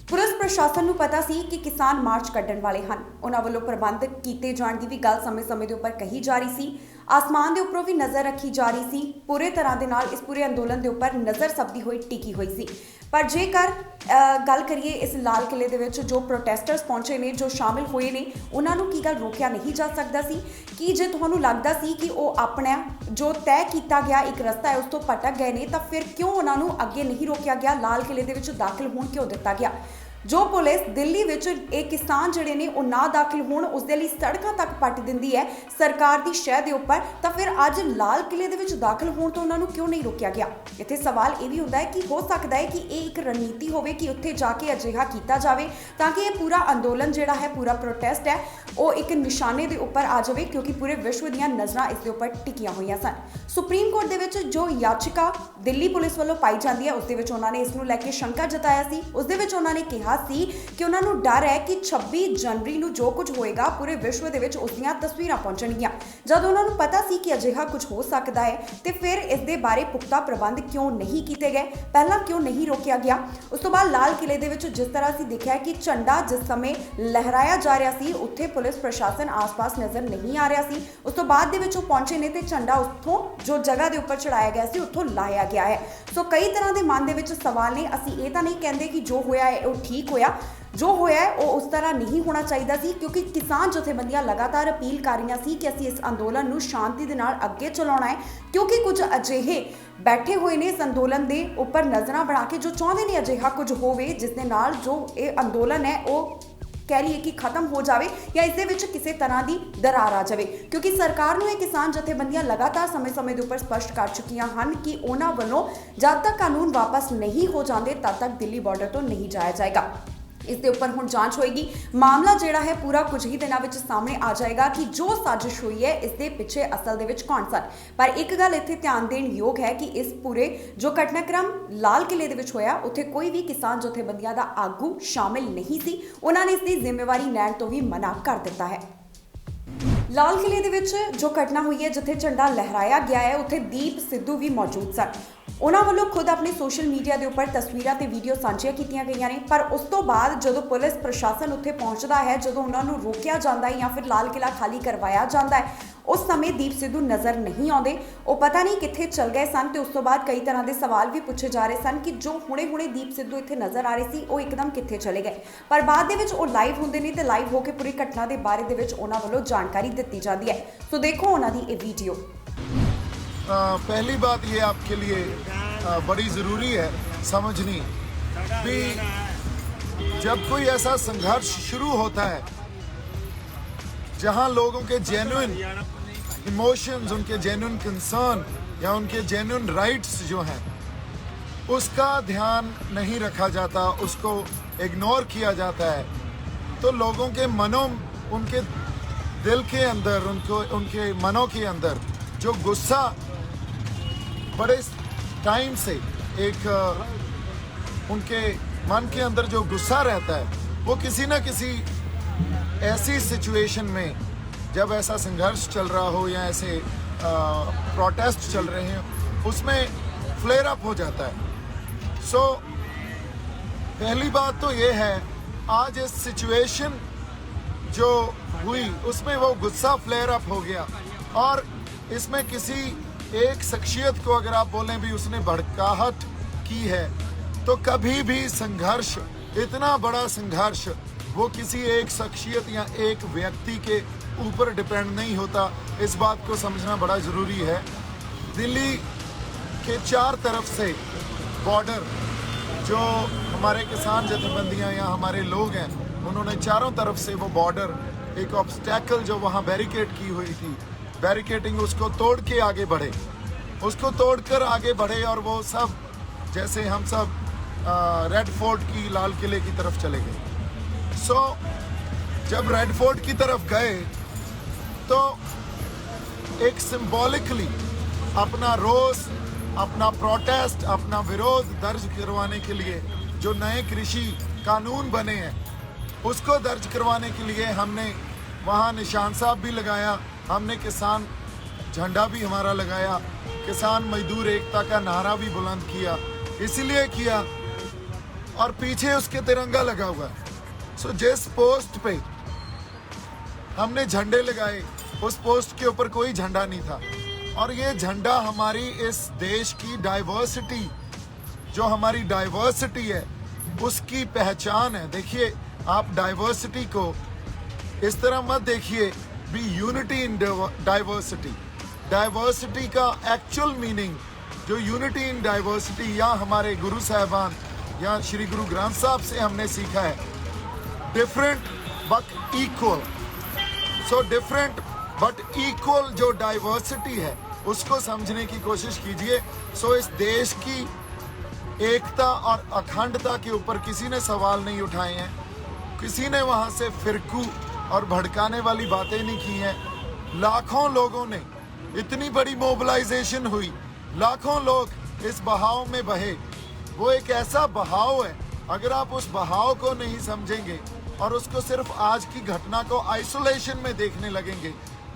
ਪੁਲਿਸ ਪ੍ਰਸ਼ਾਸਨ ਨੂੰ ਪਤਾ ਸੀ ਕਿ ਕਿਸਾਨ ਮਾਰਚ ਕੱਢਣ ਵਾਲੇ ਹਨ। ਉਹਨਾਂ ਵੱਲੋਂ ਪ੍ਰਬੰਧ ਕੀਤੇ ਜਾਣ ਦੀ ਵੀ ਗੱਲ ਸਮੇਂ-ਸਮੇਂ ਦੇ ਉੱਪਰ ਕਹੀ ਜਾ ਰਹੀ ਸੀ। ਆਸਮਾਨ ਦੇ ਉੱਪਰੋਂ ਵੀ ਨਜ਼ਰ ਰੱਖੀ ਜਾ ਰਹੀ ਸੀ। ਪੂਰੇ ਤਰ੍ਹਾਂ ਦੇ ਨਾਲ ਇਸ ਪੂਰੇ ਅੰਦੋਲਨ ਦੇ ਉੱਪਰ ਨਜ਼ਰ ਸਭ ਦੀ ਹੋਈ ਟਿਕੀ ਹੋਈ ਸੀ। ਪਰ ਜੇਕਰ ਗੱਲ ਕਰੀਏ ਇਸ ਲਾਲ ਕਿਲੇ ਦੇ ਵਿੱਚ ਜੋ ਪ੍ਰੋਟੈਸਟਰਸ ਪਹੁੰਚੇ ਨੇ, ਜੋ ਸ਼ਾਮਿਲ ਹੋਏ ਨੇ, ਉਹਨਾਂ ਨੂੰ ਕੀ ਗੱਲ ਰੋਕਿਆ ਨਹੀਂ ਜਾ ਸਕਦਾ ਸੀ? ਕਿ ਜੇ ਤੁਹਾਨੂੰ ਲੱਗਦਾ ਸੀ ਕਿ ਉਹ ਆਪਣਾ ਜੋ ਤੈਅ ਕੀਤਾ ਗਿਆ ਇੱਕ ਰਸਤਾ ਹੈ ਉਸ ਤੋਂ ਭਟਕ ਗਏ ਨੇ, ਤਾਂ ਫਿਰ ਕਿਉਂ ਉਹਨਾਂ ਨੂੰ ਅੱਗੇ ਨਹੀਂ ਰੋਕਿਆ ਗਿਆ? ਲਾਲ ਕਿਲੇ ਦੇ ਵਿੱਚ ਦਾਖਲ ਹੋਣ ਕਿਉਂ ਦਿੱਤਾ ਗਿਆ? ਜੋ ਪੁਲਿਸ ਦਿੱਲੀ ਵਿੱਚ ਇਹ ਕਿਸਾਨ ਜਿਹੜੇ ਨੇ ਉਹ ਨਾ ਦਾਖਲ ਹੋਣ ਉਸ ਦੇ ਲਈ ਸੜਕਾਂ ਤੱਕ ਪੱਟ ਦਿੰਦੀ ਹੈ ਸਰਕਾਰ ਦੀ ਸ਼ਹਿ ਦੇ ਉੱਪਰ, ਤਾਂ ਫਿਰ ਅੱਜ ਲਾਲ ਕਿਲੇ ਦੇ ਵਿੱਚ ਦਾਖਲ ਹੋਣ ਤੋਂ ਉਹਨਾਂ ਨੂੰ ਕਿਉਂ ਨਹੀਂ ਰੋਕਿਆ ਗਿਆ? ਇੱਥੇ ਸਵਾਲ ਇਹ ਵੀ ਹੁੰਦਾ ਹੈ ਕਿ ਹੋ ਸਕਦਾ ਹੈ ਕਿ ਇਹ ਇੱਕ ਰਣਨੀਤੀ ਹੋਵੇ ਕਿ ਉੱਥੇ ਜਾ ਕੇ ਅਜਿਹਾ ਕੀਤਾ ਜਾਵੇ ਤਾਂ ਕਿ ਇਹ ਪੂਰਾ ਅੰਦੋਲਨ ਜਿਹੜਾ ਹੈ, ਪੂਰਾ ਪ੍ਰੋਟੈਸਟ ਹੈ, ਉਹ ਇੱਕ ਨਿਸ਼ਾਨੇ ਦੇ ਉੱਪਰ ਆ ਜਾਵੇ, ਕਿਉਂਕਿ ਪੂਰੇ ਵਿਸ਼ਵ ਦੀਆਂ ਨਜ਼ਰਾਂ ਇਸ ਦੇ ਉੱਪਰ ਟਿਕੀਆਂ ਹੋਈਆਂ ਸਨ। ਸੁਪਰੀਮ ਕੋਰਟ ਦੇ ਵਿੱਚ ਜੋ ਯਾਚਿਕਾ ਦਿੱਲੀ ਪੁਲਿਸ ਵੱਲੋਂ ਪਾਈ ਜਾਂਦੀ ਹੈ ਉਸ ਦੇ ਵਿੱਚ ਉਹਨਾਂ ਨੇ ਇਸ ਨੂੰ ਲੈ ਕੇ ਸ਼ੰਕਾ ਜਤਾਇਆ ਸੀ। ਉਸ ਦੇ ਵਿੱਚ ਉਹਨਾਂ ਨੇ ਕਿਹਾ ਸੀ ਕਿ ਉਹਨਾਂ ਨੂੰ ਡਰ ਹੈ ਕਿ 26 ਜਨਵਰੀ ਨੂੰ ਜੋ ਕੁਝ ਹੋਏਗਾ ਪੂਰੇ ਵਿਸ਼ਵ ਦੇ ਵਿੱਚ ਉਸ ਦੀਆਂ ਤਸਵੀਰਾਂ ਪਹੁੰਚਣਗੀਆਂ। ਜਦ ਉਹਨਾਂ ਨੂੰ ਪਤਾ ਸੀ ਕਿ ਅਜਿਹਾ ਕੁਝ ਹੋ ਸਕਦਾ ਹੈ ਤੇ ਫਿਰ ਇਸ ਦੇ ਬਾਰੇ ਪੁਖਤਾ ਪ੍ਰਬੰਧ ਕਿਉਂ ਨਹੀਂ ਕੀਤੇ ਗਏ? ਪਹਿਲਾਂ ਕਿਉਂ ਨਹੀਂ ਰੋਕਿਆ ਗਿਆ? ਉਸ ਤੋਂ ਬਾਅਦ ਲਾਲ ਕਿਲੇ ਦੇ ਵਿੱਚ ਜਿਸ ਤਰ੍ਹਾਂ ਅਸੀਂ ਦੇਖਿਆ ਕਿ ਝੰਡਾ ਜਿਸ ਸਮੇਂ ਲਹਿਰਾਇਆ ਜਾ ਰਿਹਾ ਸੀ ਉੱਥੇ ਪੁਲਿਸ ਪ੍ਰਸ਼ਾਸਨ ਆਸ-ਪਾਸ ਨਜ਼ਰ ਨਹੀਂ ਆ ਰਿਹਾ ਸੀ। ਉਸ ਤੋਂ ਬਾਅਦ ਦੇ ਵਿੱਚ ਉਹ ਪਹੁੰਚੇ ਨੇ ਤੇ ਝੰਡਾ ਉੱਥੋਂ ਜੋ ਜਗ੍ਹਾ ਦੇ ਉੱਪਰ ਚੜਾਇਆ ਗਿਆ ਸੀ ਉੱਥੋਂ ਲਾਇਆ ਗਿਆ ਹੈ। ਸੋ ਕਈ ਤਰ੍ਹਾਂ ਦੇ ਮਨ ਦੇ ਵਿੱਚ ਸਵਾਲ ਨੇ। ਅਸੀਂ ਇਹ ਤਾਂ ਨਹੀਂ ਕਹਿੰਦੇ ਕਿ ਜੋ ਹੋਇਆ ਹੈ ਉਹ ਠੀਕ ਹੋਇਆ, ਜੋ ਹੋਇਆ ਹੈ ਉਹ ਉਸ ਤਰ੍ਹਾਂ ਨਹੀਂ ਹੋਣਾ ਚਾਹੀਦਾ ਸੀ, ਕਿਉਂਕਿ ਕਿਸਾਨ ਜਥੇਬੰਦੀਆਂ ਲਗਾਤਾਰ ਅਪੀਲ ਕਰ ਰਹੀਆਂ ਸੀ ਕਿ ਅਸੀਂ ਇਸ ਅੰਦੋਲਨ ਨੂੰ ਸ਼ਾਂਤੀ ਦੇ ਨਾਲ ਅੱਗੇ ਚਲਾਉਣਾ ਹੈ, ਕਿਉਂਕਿ ਕੁਝ ਅਜਿਹੇ ਬੈਠੇ ਹੋਏ ਨੇ ਇਸ ਅੰਦੋਲਨ ਦੇ ਉੱਪਰ ਨਜ਼ਰਾਂ ਬਣਾ ਕੇ ਜੋ ਚਾਹੁੰਦੇ ਨੇ ਅਜਿਹਾ ਕੁਝ ਹੋਵੇ ਜਿਸ ਦੇ ਨਾਲ ਜੋ ਇਹ ਅੰਦੋਲਨ ਹੈ ਉਹ ਕਹਿ ਰਹੀ ਹੈ ਕਿ ਖਤਮ ਹੋ ਜਾਵੇ ਜਾਂ ਇਸ ਦੇ ਵਿੱਚ ਕਿਸੇ ਤਰ੍ਹਾਂ ਦੀ ਦਰਾਰ ਆ ਜਾਵੇ, ਕਿਉਂਕਿ ਸਰਕਾਰ ਨੂੰ ਇਹ ਕਿਸਾਨ ਜਥੇਬੰਦੀਆਂ ਲਗਾਤਾਰ ਸਮੇਂ-ਸਮੇਂ ਦੇ ਉੱਪਰ ਸਪਸ਼ਟ ਕਰ ਚੁੱਕੀਆਂ ਹਨ ਕਿ ਉਹਨਾਂ ਵੱਲੋਂ ਜਦ ਤੱਕ ਕਾਨੂੰਨ ਵਾਪਸ ਨਹੀਂ ਹੋ ਜਾਂਦੇ ਤਦ ਤੱਕ ਦਿੱਲੀ ਬਾਰਡਰ ਤੋਂ ਨਹੀਂ ਜਾਇਆ ਜਾਏਗਾ। ਇਸ ਦੇ ਉੱਪਰ ਹੁਣ ਜਾਂਚ ਹੋਏਗੀ। ਮਾਮਲਾ ਜਿਹੜਾ ਹੈ ਪੂਰਾ ਕੁਝ ਹੀ ਦਿਨਾਂ ਵਿੱਚ ਸਾਹਮਣੇ ਆ ਜਾਏਗਾ ਕਿ ਜੋ ਸਾਜ਼ਿਸ਼ ਹੋਈ ਹੈ ਇਸ ਦੇ ਪਿੱਛੇ ਅਸਲ ਦੇ ਵਿੱਚ ਕੌਣ ਸਨ। ਪਰ ਇੱਕ ਗੱਲ ਇੱਥੇ ਧਿਆਨ ਦੇਣ ਯੋਗ ਹੈ ਕਿ ਇਸ ਪੂਰੇ ਜੋ ਘਟਨਾਕ੍ਰਮ ਲਾਲ ਕਿਲੇ ਦੇ ਵਿੱਚ ਹੋਇਆ ਉੱਥੇ ਕੋਈ ਵੀ ਕਿਸਾਨ ਜਥੇਬੰਦੀਆਂ ਦਾ ਆਗੂ ਸ਼ਾਮਿਲ ਨਹੀਂ ਸੀ। ਉਹਨਾਂ ਨੇ ਇਸ ਦੀ ਜ਼ਿੰਮੇਵਾਰੀ ਲੈਣ ਤੋਂ ਵੀ ਮਨਾ ਕਰ ਦਿੱਤਾ ਹੈ। ਲਾਲ ਕਿਲੇ ਦੇ ਵਿੱਚ ਜੋ ਘਟਨਾ ਹੋਈ ਹੈ, ਜਿੱਥੇ ਝੰਡਾ ਲਹਿਰਾਇਆ ਗਿਆ ਹੈ, ਉੱਥੇ ਦੀਪ ਸਿੱਧੂ ਵੀ ਮੌਜੂਦ ਸਨ। ਉਹਨਾਂ ਵੱਲੋਂ ਖੁਦ ਆਪਣੇ ਸੋਸ਼ਲ ਮੀਡੀਆ ਦੇ ਉੱਪਰ ਤਸਵੀਰਾਂ ਤੇ ਵੀਡੀਓ ਸਾਂਝੀਆਂ ਕੀਤੀਆਂ ਗਈਆਂ ਨੇ। ਪਰ ਉਸ ਤੋਂ ਬਾਅਦ ਜਦੋਂ ਪੁਲਿਸ ਪ੍ਰਸ਼ਾਸਨ ਉੱਥੇ ਪਹੁੰਚਦਾ ਹੈ, ਜਦੋਂ ਉਹਨਾਂ ਨੂੰ ਰੋਕਿਆ ਜਾਂਦਾ ਹੈ ਜਾਂ ਫਿਰ ਲਾਲ ਕਿਲਾ ਖਾਲੀ ਕਰਵਾਇਆ ਜਾਂਦਾ ਹੈ, ਉਸ ਸਮੇਂ ਦੀਪ ਸਿੱਧੂ ਨਜ਼ਰ ਨਹੀਂ ਆਉਂਦੇ। ਉਹ ਪਤਾ ਨਹੀਂ ਕਿੱਥੇ ਚਲ ਗਏ ਸਨ ਤੇ ਉਸ ਤੋਂ ਬਾਅਦ ਕਈ ਤਰ੍ਹਾਂ ਦੇ ਸਵਾਲ ਵੀ ਪੁੱਛੇ ਜਾ ਰਹੇ ਸਨ ਕਿ ਜੋ ਹੁਣੇ-ਹੁਣੇ ਦੀਪ ਸਿੱਧੂ ਇੱਥੇ ਨਜ਼ਰ ਆ ਰਹੇ ਸੀ ਉਹ ਇੱਕਦਮ ਕਿੱਥੇ ਚਲੇ ਗਏ। ਪਰ ਬਾਅਦ ਦੇ ਵਿੱਚ ਉਹ ਲਾਈਵ ਹੁੰਦੇ ਨੇ ਤੇ ਲਾਈਵ ਹੋ ਕੇ ਪੂਰੀ ਘਟਨਾ ਦੇ ਬਾਰੇ ਦੇ ਵਿੱਚ ਉਹਨਾਂ ਵੱਲੋਂ ਜਾਣਕਾਰੀ ਦਿੱਤੀ ਜਾਂਦੀ ਹੈ। ਸੋ ਦੇਖੋ ਉਹਨਾਂ ਦੀ ਇਹ ਵੀਡੀਓ। पहली बात ये आपके लिए बड़ी ज़रूरी है समझनी भी, जब कोई ऐसा संघर्ष शुरू होता है जहां लोगों के जेन्युइन इमोशंस, उनके जेन्युइन कंसर्न या उनके जेन्युइन राइट्स जो हैं उसका ध्यान नहीं रखा जाता, उसको इग्नोर किया जाता है, तो लोगों के मनों, उनके दिल के अंदर, उनके मनों के अंदर जो गुस्सा बड़े टाइम से एक उनके मन के अंदर जो गुस्सा रहता है वो किसी न किसी ऐसी सिचुएशन में जब ऐसा संघर्ष चल रहा हो या ऐसे प्रोटेस्ट चल रहे हैं उसमें फ्लेयर अप हो जाता है। सो पहली बात तो ये है, आज इस सिचुएशन जो हुई उसमें वो गुस्सा फ्लेयर अप हो गया, और इसमें किसी एक शख्सियत को अगर आप बोलें भी उसने भड़काहट की है, तो कभी भी संघर्ष, इतना बड़ा संघर्ष, वो किसी एक शख्सियत या एक व्यक्ति के ऊपर डिपेंड नहीं होता। इस बात को समझना बड़ा ज़रूरी है। दिल्ली के चार तरफ से बॉर्डर, जो हमारे किसान जथेबंदियां या हमारे लोग हैं, उन्होंने चारों तरफ से वो बॉर्डर, एक ऑब्स्टैकल जो वहाँ बैरिकेड की हुई थी, बैरिकेडिंग, उसको तोड़ के आगे बढ़े, उसको तोड़कर आगे बढ़े, और वो सब जैसे हम सब रेड फोर्ट की, लाल किले की तरफ चले गए। सो जब रेड फोर्ट की तरफ गए तो एक सिंबॉलिकली अपना रोष, अपना प्रोटेस्ट, अपना विरोध दर्ज करवाने के लिए, जो नए कृषि कानून बने हैं उसको दर्ज करवाने के लिए हमने वहाँ निशान साहब भी लगाया, हमने किसान झंडा भी हमारा लगाया, किसान मजदूर एकता का नारा भी बुलंद किया। इसीलिए किया, और पीछे उसके तिरंगा लगा हुआ है। सो जिस पोस्ट पे हमने झंडे लगाए, उस पोस्ट के ऊपर कोई झंडा नहीं था, और ये झंडा हमारी इस देश की डाइवर्सिटी, जो हमारी डाइवर्सिटी है उसकी पहचान है। देखिए, आप डाइवर्सिटी को इस तरह मत देखिए भी यूनिटी इन डाइवर्सिटी। डाइवर्सिटी का एक्चुअल मीनिंग, जो यूनिटी इन डाइवर्सिटी, या हमारे गुरु साहबान या श्री गुरु ग्रंथ साहब से हमने सीखा है, different but equal. So different but equal जो डाइवर्सिटी है उसको समझने की कोशिश कीजिए। सो इस देश की एकता और अखंडता के ऊपर किसी ने सवाल नहीं उठाए हैं, किसी ने वहाँ से फिरकू और भड़काने वाली बातें नहीं की हैं। लाखों लोगों ने, इतनी बड़ी मोबिलाइजेशन हुई, लाखों लोग इस बहाव में बहे। वो एक ऐसा बहाव है, अगर आप उस बहाव को नहीं समझेंगे और उसको सिर्फ आज की घटना को आइसोलेशन में देखने लगेंगे,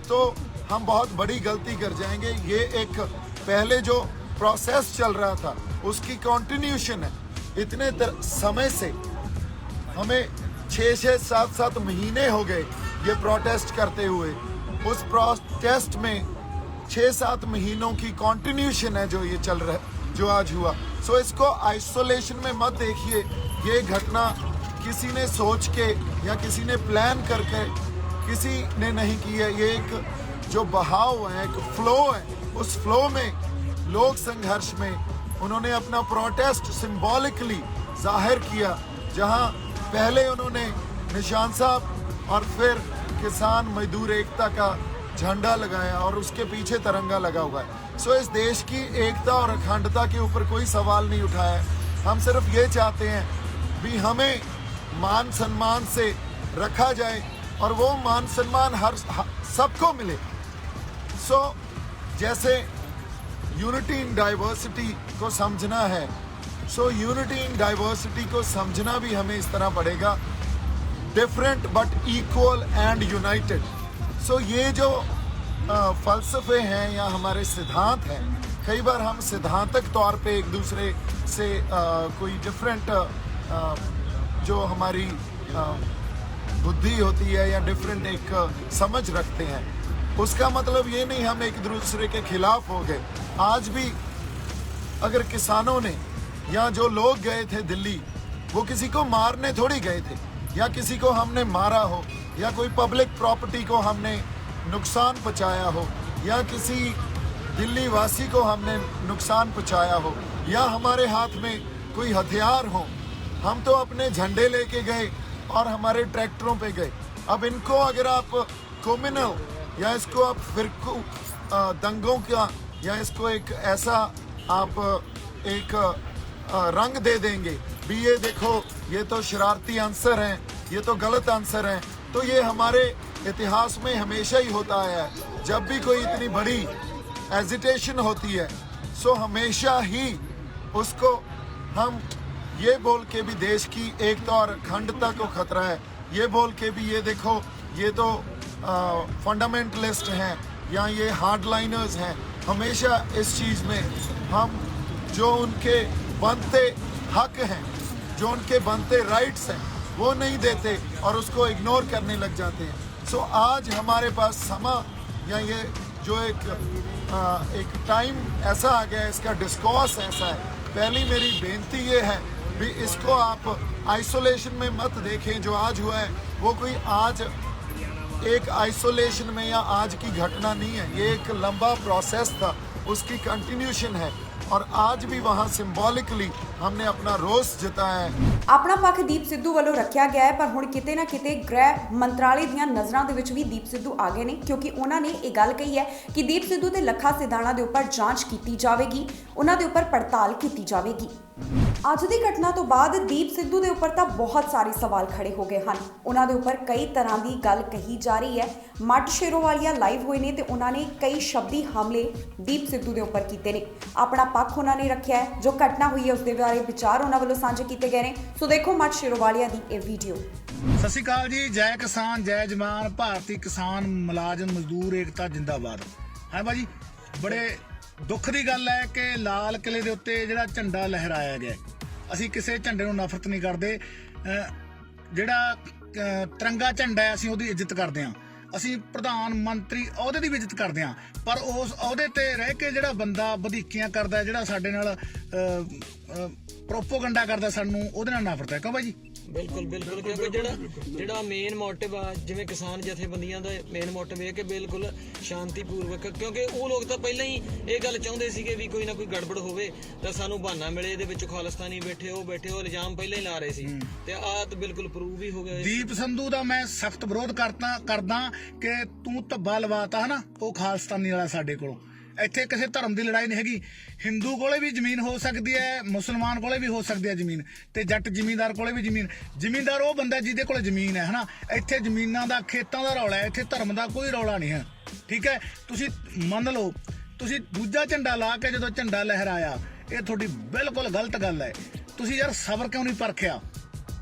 तो हम बहुत बड़ी गलती कर जाएंगे। ये एक पहले जो प्रोसेस चल रहा था उसकी कंटिन्यूशन है। इतने समय से हमें 6-6, 7-7 महीने हो गए ये प्रोटेस्ट करते हुए। उस प्रोटेस्ट में 6-7 महीनों की कंटिन्यूशन है जो ये चल रहा है, जो आज हुआ। सो इसको आइसोलेशन में मत देखिए। ये घटना किसी ने सोच के या किसी ने प्लान करके किसी ने नहीं की है। ये एक जो बहाव है, एक फ्लो है, उस फ्लो में लोग संघर्ष में उन्होंने अपना प्रोटेस्ट सिंबॉलिकली जाहिर किया। जहां पहले उन्होंने निशान साहब और फिर किसान मजदूर एकता का झंडा लगाया और उसके पीछे तिरंगा लगा हुआ है। सो इस देश की एकता और अखंडता के ऊपर कोई सवाल नहीं उठाया है। हम सिर्फ ये चाहते हैं भी हमें मान सम्मान से रखा जाए और वो मान सम्मान हर सबको मिले। सो जैसे यूनिटी इन डाइवर्सिटी को समझना है, सो यूनिटी इन डाइवर्सिटी को समझना भी हमें इस तरह पड़ेगा, different but equal and united. So ये जो फलसफे हैं या हमारे सिद्धांत हैं, कई बार हम सिद्धांतक तौर पे एक दूसरे से कोई डिफरेंट जो हमारी बुद्धि होती है या डिफरेंट एक समझ रखते हैं। उसका मतलब ये नहीं हम एक दूसरे के खिलाफ हो गए। आज भी अगर किसानों ने या जो लोग गए थे दिल्ली, वो किसी को मारने थोड़ी गए थे या किसी को हमने मारा हो या कोई पब्लिक प्रॉपर्टी को हमने नुकसान पहुंचाया हो या किसी दिल्ली वासी को हमने नुकसान पहुंचाया हो या हमारे हाथ में कोई हथियार हो। हम तो अपने झंडे लेके गए और हमारे ट्रैक्टरों पे गए। अब इनको अगर आप कम्युनल या इसको आप फिरकू दंगों का या इसको एक ऐसा आप एक रंग दे देंगे भी ये देखो ये तो शरारती अंसर हैं, ये तो गलत अंसर हैं, तो ये हमारे इतिहास में हमेशा ही होता आया है। जब भी कोई इतनी बड़ी एजिटेशन होती है, सो हमेशा ही उसको हम ये बोल के भी देश की एकता और अखंडता को खतरा है, ये बोल के भी ये देखो ये तो फंडामेंटलिस्ट हैं, या ये हार्डलाइनर्स हैं, हमेशा इस चीज़ में हम जो उनके बनते हक हैं, जो उनके बनते राइट्स हैं, वो नहीं देते और उसको इग्नोर करने लग जाते हैं। सो आज हमारे पास समा या ये जो एक टाइम ऐसा आ गया है, इसका डिस्कोर्स ऐसा है। पहली मेरी बेनती ये है भी इसको आप आइसोलेशन में मत देखें। जो आज हुआ है वो कोई आज एक आइसोलेशन में या आज की घटना नहीं है, ये एक लंबा प्रोसेस था, उसकी कंटिन्यूशन है और आज भी वहाँ सिंबॉलिकली हमने अपना रोष जताया है। ਆਪਣਾ ਪੱਖ ਦੀਪ ਸਿੱਧੂ ਵੱਲੋਂ ਰੱਖਿਆ ਗਿਆ ਹੈ, ਪਰ ਹੁਣ ਕਿਤੇ ਨਾ ਕਿਤੇ ਗ੍ਰਹਿ ਮੰਤਰਾਲੇ ਦੀਆਂ ਨਜ਼ਰਾਂ ਦੇ ਵਿੱਚ ਵੀ ਦੀਪ ਸਿੱਧੂ ਆ ਗਏ ਨੇ, ਕਿਉਂਕਿ ਉਹਨਾਂ ਨੇ ਇਹ ਗੱਲ ਕਹੀ ਹੈ ਕਿ ਦੀਪ ਸਿੱਧੂ ਤੇ ਲੱਖਾ ਸਿਧਾਣਾ ਦੇ ਉੱਪਰ ਜਾਂਚ ਕੀਤੀ ਜਾਵੇਗੀ, ਉਹਨਾਂ ਦੇ ਉੱਪਰ ਪੜਤਾਲ ਕੀਤੀ ਜਾਵੇਗੀ। ਅੱਜ ਦੀ ਘਟਨਾ ਤੋਂ ਬਾਅਦ ਦੀਪ ਸਿੱਧੂ ਦੇ ਉੱਪਰ ਤਾਂ ਬਹੁਤ ਸਾਰੇ ਸਵਾਲ ਖੜੇ ਹੋ ਗਏ ਹਨ। ਉਹਨਾਂ ਦੇ ਉੱਪਰ ਕਈ ਤਰ੍ਹਾਂ ਦੀ ਗੱਲ ਕਹੀ ਜਾ ਰਹੀ ਹੈ। ਮੱਟ ਸ਼ੇਰੋਵਾਲੀਆ ਲਾਈਵ ਹੋਏ ਨੇ ਤੇ ਉਹਨਾਂ ਨੇ ਕਈ ਸ਼ਬਦੀ ਹਮਲੇ ਦੀਪ ਸਿੱਧੂ ਦੇ ਉੱਪਰ ਕੀਤੇ ਨੇ। ਆਪਣਾ ਪੱਖ ਉਹਨਾਂ ਨੇ ਰੱਖਿਆ ਹੈ, ਜੋ ਘਟਨਾ ਹੋਈ ਹੈ ਉਸ ਦੇ ਬਾਰੇ ਵਿਚਾਰ ਉਹਨਾਂ ਵੱਲੋਂ ਸਾਂਝੇ ਕੀਤੇ ਗਏ ਨੇ। ਸੋ ਦੇਖੋ ਮੱਟ ਸ਼ੇਰੋਵਾਲੀਆ ਦੀ ਇਹ ਵੀਡੀਓ। ਸਤਿ ਸ਼੍ਰੀ ਅਕਾਲ ਜੀ। ਜੈ ਕਿਸਾਨ ਜੈ ਜਵਾਨ, ਭਾਰਤੀ ਕਿਸਾਨ ਮੁਲਾਜ਼ਮ ਮਜ਼ਦੂਰ ਏਕਤਾ ਜਿੰਦਾਬਾਦ। ਹਾਂ ਬਾਜੀ, ਬੜੇ ਦੁੱਖ ਦੀ ਗੱਲ ਹੈ ਕਿ ਲਾਲ ਕਿਲੇ ਦੇ ਉੱਤੇ ਜਿਹੜਾ ਝੰਡਾ ਲਹਿਰਾਇਆ ਗਿਆ, ਅਸੀਂ ਕਿਸੇ ਝੰਡੇ ਨੂੰ ਨਫ਼ਰਤ ਨਹੀਂ ਕਰਦੇ। ਜਿਹੜਾ ਤਿਰੰਗਾ ਝੰਡਾ ਹੈ ਅਸੀਂ ਉਹਦੀ ਇੱਜ਼ਤ ਕਰਦੇ ਹਾਂ, ਅਸੀਂ ਪ੍ਰਧਾਨ ਮੰਤਰੀ ਅਹੁਦੇ ਦੀ ਵੀ ਇੱਜ਼ਤ ਕਰਦੇ ਹਾਂ, ਪਰ ਉਸ ਅਹੁਦੇ ਤੇ ਰਹਿ ਕੇ ਜਿਹੜਾ ਬੰਦਾ ਵਧੀਕੀਆਂ ਕਰਦਾ, ਜਿਹੜਾ ਸਾਡੇ ਨਾਲ ਪ੍ਰੋਪੋਗੰਡਾ ਕਰਦਾ, ਸਾਨੂੰ ਉਹਦੇ ਨਾਲ ਨਫ਼ਰਤ ਹੈ। ਕਿਉਂ ਬਾਈ ਜੀ? ਬਿਲਕੁਲ ਬਿਲਕੁਲ, ਕਿਉਂਕਿ ਜਿਹੜਾ ਮੇਨ ਮੋਟਿਵ ਆ, ਜਿਵੇਂ ਕਿਸਾਨ ਜਥੇਬੰਦੀਆਂ ਦਾ ਮੇਨ ਮੋਟਿਵ ਇਹ ਕਿ ਬਿਲਕੁਲ ਸ਼ਾਂਤੀਪੂਰਵਕ, ਕਿਉਂਕਿ ਉਹ ਲੋਕ ਤਾਂ ਪਹਿਲਾਂ ਹੀ ਇਹ ਗੱਲ ਚਾਹੁੰਦੇ ਸੀਗੇ ਵੀ ਕੋਈ ਨਾ ਕੋਈ ਗੜਬੜ ਹੋਵੇ ਤਾਂ ਸਾਨੂੰ ਬਹਾਨਾ ਮਿਲੇ, ਇਹਦੇ ਵਿੱਚ ਖਾਲਿਸਤਾਨੀ ਬੈਠੇ ਉਹ ਇਲਜ਼ਾਮ ਪਹਿਲਾਂ ਹੀ ਲਾ ਰਹੇ ਸੀ ਤੇ ਆਹ ਤਾਂ ਬਿਲਕੁਲ ਪ੍ਰੂਵ ਵੀ ਹੋ ਗਿਆ। ਦੀਪ ਸੰਧੂ ਦਾ ਮੈਂ ਸਖਤ ਵਿਰੋਧ ਕਰਦਾ ਕਿ ਤੂੰ ਧੱਬਾ ਲਵਾਤਾ ਹਨਾ, ਉਹ ਖਾਲਿਸਤਾਨੀ ਵਾਲਾ ਸਾਡੇ ਕੋਲੋਂ। ਇੱਥੇ ਕਿਸੇ ਧਰਮ ਦੀ ਲੜਾਈ ਨਹੀਂ ਹੈਗੀ। ਹਿੰਦੂ ਕੋਲੇ ਵੀ ਜ਼ਮੀਨ ਹੋ ਸਕਦੀ ਹੈ, ਮੁਸਲਮਾਨ ਕੋਲੇ ਵੀ ਹੋ ਸਕਦੀ ਹੈ ਜ਼ਮੀਨ, ਤੇ ਜੱਟ ਜ਼ਿਮੀਂਦਾਰ ਕੋਲੇ ਵੀ ਜ਼ਿਮੀਂਦਾਰ ਉਹ ਬੰਦਾ ਜਿਹਦੇ ਕੋਲੇ ਜ਼ਮੀਨ ਹੈ ਹਨਾ। ਇੱਥੇ ਜ਼ਮੀਨਾਂ ਦਾ, ਖੇਤਾਂ ਦਾ ਰੌਲਾ ਹੈ, ਇੱਥੇ ਧਰਮ ਦਾ ਕੋਈ ਰੌਲਾ ਨਹੀਂ ਹੈ। ਠੀਕ ਹੈ, ਤੁਸੀਂ ਮੰਨ ਲਓ, ਤੁਸੀਂ ਦੂਜਾ ਝੰਡਾ ਲਾ ਕੇ ਜਦੋਂ ਝੰਡਾ ਲਹਿਰਾਇਆ, ਇਹ ਤੁਹਾਡੀ ਬਿਲਕੁਲ ਗਲਤ ਗੱਲ ਹੈ। ਤੁਸੀਂ ਯਾਰ ਸਬਰ ਕਿਉਂ ਨਹੀਂ ਪਰਖਿਆ?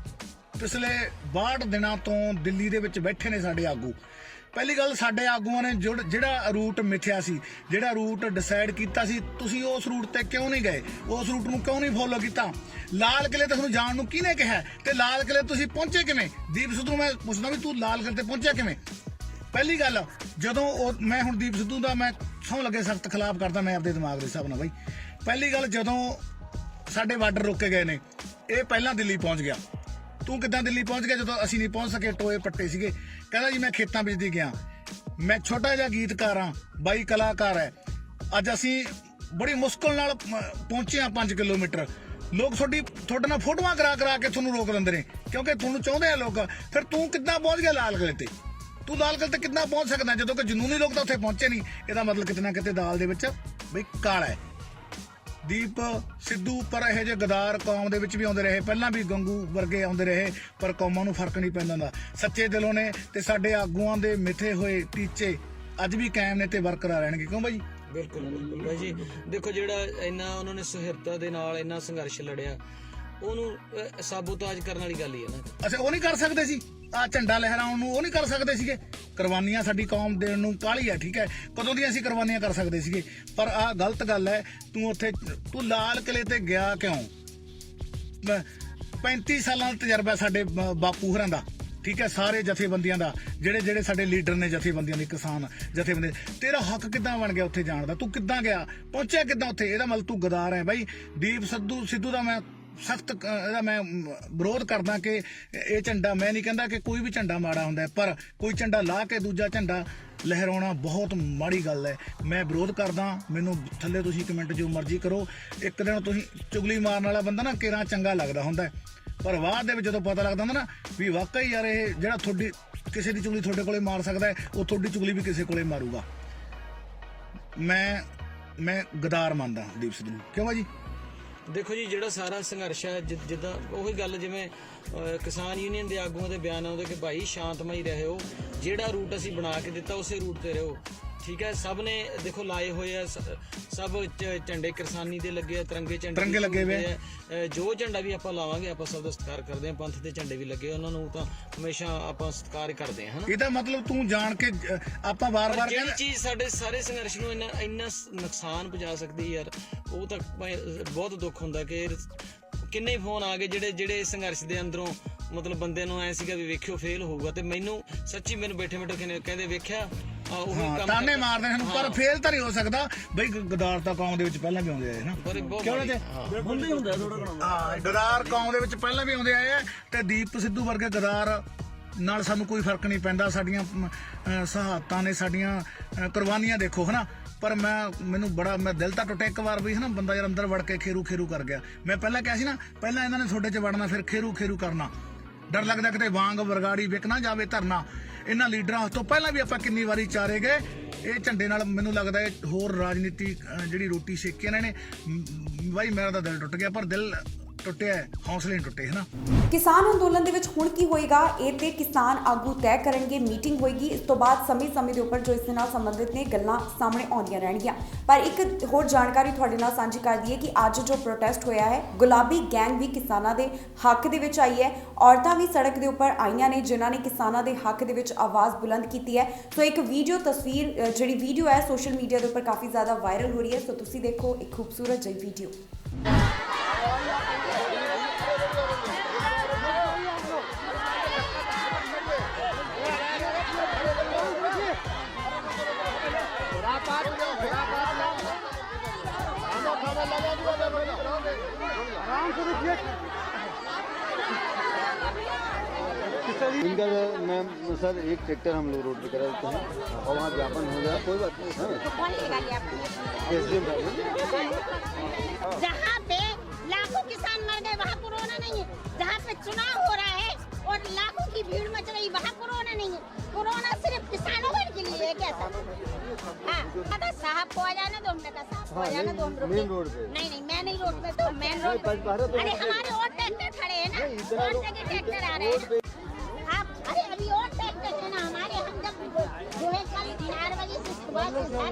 ਪਿਛਲੇ 62 ਦਿਨਾਂ ਤੋਂ ਦਿੱਲੀ ਦੇ ਵਿੱਚ ਬੈਠੇ ਨੇ ਸਾਡੇ ਆਗੂ। ਪਹਿਲੀ ਗੱਲ, ਸਾਡੇ ਆਗੂਆਂ ਨੇ ਜਿਹੜਾ ਰੂਟ ਮਿਥਿਆ ਸੀ, ਜਿਹੜਾ ਰੂਟ ਡਿਸਾਈਡ ਕੀਤਾ ਸੀ, ਤੁਸੀਂ ਉਸ ਰੂਟ ਤੇ ਕਿਉਂ ਨਹੀਂ ਗਏ? ਉਸ ਰੂਟ ਨੂੰ ਕਿਉਂ ਨਹੀਂ ਫੋਲੋ ਕੀਤਾ? ਲਾਲ ਕਿਲੇ ਤੇ ਤੁਹਾਨੂੰ ਜਾਣ ਨੂੰ ਕਿਹਨੇ ਕਿਹਾ ਤੇ ਲਾਲ ਕਿਲੇ ਤੁਸੀਂ ਪਹੁੰਚੇ ਕਿਵੇਂ? ਦੀਪ ਸਿੱਧੂ ਮੈਂ ਪੁੱਛਦਾ ਵੀ ਤੂੰ ਲਾਲ ਕਿਲੇ ਤੇ ਪਹੁੰਚਿਆ ਕਿਵੇਂ? ਪਹਿਲੀ ਗੱਲ, ਜਦੋਂ ਮੈਂ ਹੁਣ ਦੀਪ ਸਿੱਧੂ ਦਾ ਮੈਂ ਸਹੁੰ ਲੱਗੇ ਸਖਤ ਖਿਲਾਫ ਕਰਦਾ, ਮੈਂ ਆਪਦੇ ਦਿਮਾਗ ਦੇ ਹਿਸਾਬ ਨਾਲ ਬਾਈ। ਪਹਿਲੀ ਗੱਲ, ਜਦੋਂ ਸਾਡੇ ਬਾਰਡਰ ਰੋਕੇ ਗਏ ਨੇ, ਇਹ ਪਹਿਲਾਂ ਦਿੱਲੀ ਪਹੁੰਚ ਗਿਆ। ਤੂੰ ਕਿੱਦਾਂ ਦਿੱਲੀ ਪਹੁੰਚ ਗਿਆ ਜਦੋਂ ਅਸੀਂ ਨਹੀਂ ਪਹੁੰਚ ਸਕੇ? ਟੋਏ ਪੱਟੇ ਸੀਗੇ। ਕਹਿੰਦਾ ਜੀ ਮੈਂ ਖੇਤਾਂ ਵਿੱਚ ਦੀ ਗਿਆ, ਮੈਂ ਛੋਟਾ ਜਿਹਾ ਗੀਤਕਾਰ ਹਾਂ, ਬਾਈ ਕਲਾਕਾਰ ਹੈ। ਅੱਜ ਅਸੀਂ ਬੜੀ ਮੁਸ਼ਕਲ ਨਾਲ ਪਹੁੰਚੇ ਹਾਂ 5 ਕਿਲੋਮੀਟਰ। ਲੋਕ ਤੁਹਾਡੇ ਨਾਲ ਫੋਟੋਆਂ ਕਰਾ ਕੇ ਤੁਹਾਨੂੰ ਰੋਕ ਦਿੰਦੇ ਨੇ, ਕਿਉਂਕਿ ਤੁਹਾਨੂੰ ਚਾਹੁੰਦੇ ਆ ਲੋਕ। ਫਿਰ ਤੂੰ ਕਿੱਦਾਂ ਪਹੁੰਚ ਗਿਆ ਲਾਲ ਕਿਲੇ ਤੇ? ਤੂੰ ਲਾਲ ਕਿਲੇ ਤੇ ਕਿੱਦਾਂ ਪਹੁੰਚ ਸਕਦਾ ਜਦੋਂ ਕਿ ਜਨੂਨੀ ਲੋਕ ਤਾਂ ਉੱਥੇ ਪਹੁੰਚੇ ਨਹੀਂ? ਇਹਦਾ ਮਤਲਬ ਕਿਤੇ ਨਾ ਕਿਤੇ ਦਾਲ ਦੇ ਵਿੱਚ ਬਈ ਕਾਲਾ ਹੈ। ਦੀਪ ਸਿੱਧੂ ਪਰ ਇਹੋ ਜਿਹੇ ਗਦਾਰ ਕੌਮ ਦੇ ਵਿੱਚ ਵੀ ਆਉਂਦੇ ਰਹੇ, ਪਹਿਲਾਂ ਵੀ ਗੰਗੂ ਵਰਗੇ ਆਉਂਦੇ ਰਹੇ, ਪਰ ਕੌਮਾਂ ਨੂੰ ਫਰਕ ਨਹੀਂ ਪੈਂਦਾ ਹੁੰਦਾ। ਸੱਚੇ ਦਿਲੋਂ ਨੇ ਤੇ ਸਾਡੇ ਆਗੂਆਂ ਦੇ ਮਿੱਥੇ ਹੋਏ ਟੀਚੇ ਅੱਜ ਵੀ ਕਾਇਮ ਨੇ ਤੇ ਬਰਕਰਾਰ ਰਹਿਣਗੇ। ਕਿਉਂ ਬਾਈ? ਬਿਲਕੁਲ ਬਿਲਕੁਲ ਬਾਈ ਜੀ। ਦੇਖੋ, ਜਿਹੜਾ ਇੰਨਾ ਉਹਨਾਂ ਨੇ ਸੁਹਿਰਦਤਾ ਦੇ ਨਾਲ ਇੰਨਾ ਸੰਘਰਸ਼ ਲੜਿਆ, ਉਹਨੂੰ ਸਾਬੋਤਾਜ ਕਰਨ ਵਾਲੀ ਗੱਲ ਹੀ ਹੈ ਨਾ। ਅੱਛਾ, ਉਹ ਨਹੀਂ ਕਰ ਸਕਦੇ ਸੀ? ਆ ਝੰਡਾ ਲਹਿਰਾਉਣ ਨੂੰ ਉਹ ਨਹੀਂ ਕਰ ਸਕਦੇ ਸੀਗੇ? ਕੁਰਬਾਨੀਆਂ ਸਾਡੀ ਕੌਮ ਦੇਣ ਨੂੰ ਕਾਹਲੀ ਹੈ, ਠੀਕ ਹੈ, ਕਦੋਂ ਦੀਆਂ ਅਸੀਂ ਕੁਰਬਾਨੀਆਂ ਕਰ ਸਕਦੇ ਸੀਗੇ। ਪਰ ਆਹ ਗਲਤ ਗੱਲ ਹੈ। ਤੂੰ ਲਾਲ ਕਿਲੇ ਤੇ ਗਿਆ ਕਿਉਂ? 35 ਸਾਲਾਂ ਦਾ ਤਜਰਬਾ ਸਾਡੇ ਬਾਪੂ ਹੋਰਾਂ ਦਾ, ਠੀਕ ਹੈ, ਸਾਰੇ ਜਥੇਬੰਦੀਆਂ ਦਾ, ਜਿਹੜੇ ਸਾਡੇ ਲੀਡਰ ਨੇ ਜਥੇਬੰਦੀਆਂ ਦੇ, ਕਿਸਾਨ ਜਥੇਬੰਦੀ। ਤੇਰਾ ਹੱਕ ਕਿੱਦਾਂ ਬਣ ਗਿਆ ਉੱਥੇ ਜਾਣ ਦਾ? ਤੂੰ ਕਿੱਦਾਂ ਗਿਆ? ਪਹੁੰਚਿਆ ਕਿੱਦਾਂ ਉੱਥੇ? ਇਹਦਾ ਮਤਲਬ ਤੂੰ ਗਦਾਰ ਹੈ ਬਾਈ। ਦੀਪ ਸਿੱਧੂ ਦਾ ਮੈਂ ਸਖਤ ਇਹਦਾ ਮੈਂ ਵਿਰੋਧ ਕਰਦਾ ਕਿ ਇਹ ਝੰਡਾ, ਮੈਂ ਨਹੀਂ ਕਹਿੰਦਾ ਕਿ ਕੋਈ ਵੀ ਝੰਡਾ ਮਾੜਾ ਹੁੰਦਾ, ਪਰ ਕੋਈ ਝੰਡਾ ਲਾ ਕੇ ਦੂਜਾ ਝੰਡਾ ਲਹਿਰਾਉਣਾ ਬਹੁਤ ਮਾੜੀ ਗੱਲ ਹੈ। ਮੈਂ ਵਿਰੋਧ ਕਰਦਾ। ਮੈਨੂੰ ਥੱਲੇ ਤੁਸੀਂ ਕਮੈਂਟ ਜੋ ਮਰਜ਼ੀ ਕਰੋ। ਇੱਕ ਦਿਨ ਤੁਸੀਂ ਚੁਗਲੀ ਮਾਰਨ ਵਾਲਾ ਬੰਦਾ ਨਾ ਕਿਹੜਾ ਚੰਗਾ ਲੱਗਦਾ ਹੁੰਦਾ, ਪਰ ਬਾਅਦ ਦੇ ਵਿੱਚ ਜਦੋਂ ਪਤਾ ਲੱਗਦਾ ਹੁੰਦਾ ਨਾ ਵੀ ਵਾਕਈ ਯਾਰ ਇਹ ਜਿਹੜਾ ਤੁਹਾਡੀ ਕਿਸੇ ਦੀ ਚੁਗਲੀ ਤੁਹਾਡੇ ਕੋਲੇ ਮਾਰ ਸਕਦਾ ਹੈ, ਉਹ ਤੁਹਾਡੀ ਚੁਗਲੀ ਵੀ ਕਿਸੇ ਕੋਲੇ ਮਾਰੂਗਾ। ਮੈਂ ਗਦਾਰ ਮੰਨਦਾ ਦੀਪ ਸਿੱਧੂ ਨੂੰ। ਕਿਉਂ ਜੀ? ਦੇਖੋ ਜੀ, ਜਿਹੜਾ ਸਾਰਾ ਸੰਘਰਸ਼ ਹੈ, ਜਿੱਦਾਂ ਉਹੀ ਗੱਲ ਜਿਵੇਂ ਕਿਸਾਨ ਯੂਨੀਅਨ ਦੇ ਆਗੂਆਂ ਦੇ ਬਿਆਨ ਆਉਂਦੇ ਕਿ ਭਾਈ ਸ਼ਾਂਤਮਈ ਰਹੋ, ਜਿਹੜਾ ਰੂਟ ਅਸੀਂ ਬਣਾ ਕੇ ਦਿੱਤਾ ਉਸੇ ਰੂਟ ਤੇ ਰਹੋ। ਠੀਕ ਹੈ। ਸਭ ਨੇ ਦੇਖੋ ਲਾਏ ਹੋਏ ਆ, ਸਭ ਝੰਡੇ ਕਿਰਸਾਨੀ ਦੇ ਲੱਗੇ ਆ, ਤਿਰੰਗੇ ਲੱਗੇ ਹੋਏ ਆ। ਜੋ ਝੰਡਾ ਵੀ ਆਪਾਂ ਲਾਵਾਂਗੇ ਆਪਾਂ ਸਭ ਦਾ ਸਤਿਕਾਰ ਕਰਦੇ ਆ। ਪੰਥ ਦੇ ਝੰਡੇ ਵੀ ਲੱਗੇ, ਉਹਨਾਂ ਨੂੰ ਤਾਂ ਹਮੇਸ਼ਾ ਆਪਾਂ ਸਤਿਕਾਰ ਕਰਦੇ ਆ, ਹਨਾ। ਇਹਦਾ ਮਤਲਬ ਤੂੰ ਜਾਣ ਕੇ ਆਪਾਂ ਵਾਰ-ਵਾਰ ਜਿਹੜੀ ਚੀਜ਼ ਸਾਡੇ ਸਾਰੇ ਸੰਘਰਸ਼ ਨੂੰ ਇੰਨਾ ਨੁਕਸਾਨ ਪਹੁੰਚਾ ਸਕਦੀ ਯਾਰ, ਉਹ ਤਾਂ ਬਹੁਤ ਦੁੱਖ ਹੁੰਦਾ ਕਿ ਕਿੰਨੇ ਫੋਨ ਆ ਗਏ ਜਿਹੜੇ ਸੰਘਰਸ਼ ਦੇ ਅੰਦਰੋਂ ਮਤਲਬ ਬੰਦੇ ਨੂੰ ਐ ਸੀਗਾ ਵੀ ਵੇਖਿਓ ਫੇਲ ਹੋਊਗਾ, ਤੇ ਮੈਨੂੰ ਸੱਚੀ ਮੈਨੂੰ ਬੈਠੇ ਕਹਿੰਦੇ ਵੇਖਿਆ ਉਹੀ ਕੰਮ ਤਾਨੇ ਮਾਰਦੇ ਹਨ, ਪਰ ਫੇਲ ਤਾਂ ਨਹੀਂ ਹੋ ਸਕਦਾ ਬਈ। ਗਦਾਰ ਤਾਂ ਕੌਮ ਦੇ ਵਿੱਚ ਪਹਿਲਾਂ ਵੀ ਆਉਂਦੇ ਆਏ ਨਾ, ਕਿਉਂ ਨਾ ਗਦਾਰ ਕੌਮ ਦੇ ਵਿੱਚ ਪਹਿਲਾਂ ਵੀ ਆਉਂਦੇ ਆਏ ਆ, ਤੇ ਦੀਪ ਸਿੱਧੂ ਵਰਗੇ ਗਦਾਰ ਨਾਲ ਸਾਨੂੰ ਕੋਈ ਫਰਕ ਨਹੀਂ ਪੈਂਦਾ। ਸਾਡੀਆਂ ਸ਼ਹਾਦਤਾਂ ਨੇ, ਸਾਡੀਆਂ ਕੁਰਬਾਨੀਆਂ ਦੇਖੋ, ਹਨਾ। ਪਰ ਮੈਂ ਦਿਲ ਤਾਂ ਟੁੱਟਿਆ ਇੱਕ ਵਾਰ ਵੀ, ਹਨਾ। ਬੰਦਾ ਯਾਰ ਅੰਦਰ ਵੜ ਕੇ ਖੇਰੂ ਕਰ ਗਿਆ। ਮੈਂ ਪਹਿਲਾਂ ਕਿਹਾ ਸੀ ਨਾ, ਪਹਿਲਾਂ ਇਹਨਾਂ ਨੇ ਤੁਹਾਡੇ 'ਚ ਵੜਨਾ, ਫਿਰ ਖੇਰੂ ਕਰਨਾ। ਡਰ ਲੱਗਦਾ ਕਿਤੇ ਵਾਂਗ ਵਰਗਾੜੀ ਵਿਕ ਨਾ ਜਾਵੇ ਧਰਨਾ। ਇਹਨਾਂ ਲੀਡਰਾਂ ਤੋਂ ਪਹਿਲਾਂ ਵੀ ਆਪਾਂ ਕਿੰਨੀ ਵਾਰੀ ਚਾਰੇ ਗਏ। ਇਹ ਝੰਡੇ ਨਾਲ ਮੈਨੂੰ ਲੱਗਦਾ ਹੋਰ ਰਾਜਨੀਤੀ ਜਿਹੜੀ ਰੋਟੀ ਸੇਕੀ ਇਹਨਾਂ ਨੇ, ਬਾਈ ਮੇਰਾ ਤਾਂ ਦਿਲ ਟੁੱਟ ਗਿਆ। ਪਰ ਦਿਲ ਟੁੱਟਿਆ, ਹੌਸਲੇ ਨਹੀਂ ਟੁੱਟੇ, ਹਨਾ। ਕਿਸਾਨ ਅੰਦੋਲਨ ਦੇ ਵਿੱਚ ਹੁਣ ਕੀ ਹੋਏਗਾ, ਇਹ ਤੇ ਕਿਸਾਨ ਆਗੂ ਤੈਅ ਕਰਨਗੇ। ਮੀਟਿੰਗ ਹੋਏਗੀ, ਇਸ ਤੋਂ ਬਾਅਦ ਸਮੇਂ ਦੇ ਉੱਪਰ ਜੋ ਇਸ ਦੇ ਨਾਲ ਸੰਬੰਧਿਤ ਨੇ ਗੱਲਾਂ ਸਾਹਮਣੇ ਆਉਂਦੀਆਂ ਰਹਿਣਗੀਆਂ। ਪਰ ਇੱਕ ਹੋਰ ਜਾਣਕਾਰੀ ਤੁਹਾਡੇ ਨਾਲ ਸਾਂਝੀ ਕਰ ਦਈਏ ਕਿ ਅੱਜ ਜੋ ਪ੍ਰੋਟੈਸਟ ਹੋਇਆ ਹੈ, ਗੁਲਾਬੀ ਗੈਂਗ ਵੀ ਕਿਸਾਨਾਂ ਦੇ ਹੱਕ ਦੇ ਵਿੱਚ ਆਈ ਹੈ। ਔਰਤਾਂ ਵੀ ਸੜਕ ਦੇ ਉੱਪਰ ਆਈਆਂ ਨੇ, ਜਿਨ੍ਹਾਂ ਨੇ ਕਿਸਾਨਾਂ ਦੇ ਹੱਕ ਦੇ ਵਿੱਚ ਆਵਾਜ਼ ਬੁਲੰਦ ਕੀਤੀ ਹੈ। ਸੋ ਇੱਕ ਜਿਹੜੀ ਵੀਡੀਓ ਹੈ ਸੋਸ਼ਲ ਮੀਡੀਆ ਦੇ ਉੱਪਰ ਕਾਫੀ ਜ਼ਿਆਦਾ ਵਾਇਰਲ ਹੋ ਰਹੀ ਹੈ। ਸੋ ਤੁਸੀਂ ਦੇਖੋ ਇੱਕ ਖੂਬਸੂਰਤ ਜਿਹੀ ਵੀਡੀਓ। इनका मैम सर एक ट्रैक्टर हम लोग रोड पे करा देते हैं और वहाँ ज्ञापन हो जाए, कोई बात नहीं। जहाँ पे लाखों किसान मर गए वहाँ कोरोना नहीं है, जहाँ पे चुनाव हो रहा है और लाखों की भीड़ मच रही वहाँ कोरोना नहीं है। कोरोना सिर्फ किसानों के लिए है क्या सर? हाँ, साहब को आ जाने दो, हमने कहा साहब को आ जाने दो, हम मेन रोड पे नहीं मैं नहीं रोड पे, तो मेन रोड पे। अरे हमारे और ट्रैक्टर खड़े हैं ना, और जगह ट्रैक्टर आ रहे हैं। आप अरे अभी और ट्रैक्टर है ना हमारे, हम जब जो है कल 4 बजे से सुबह से सर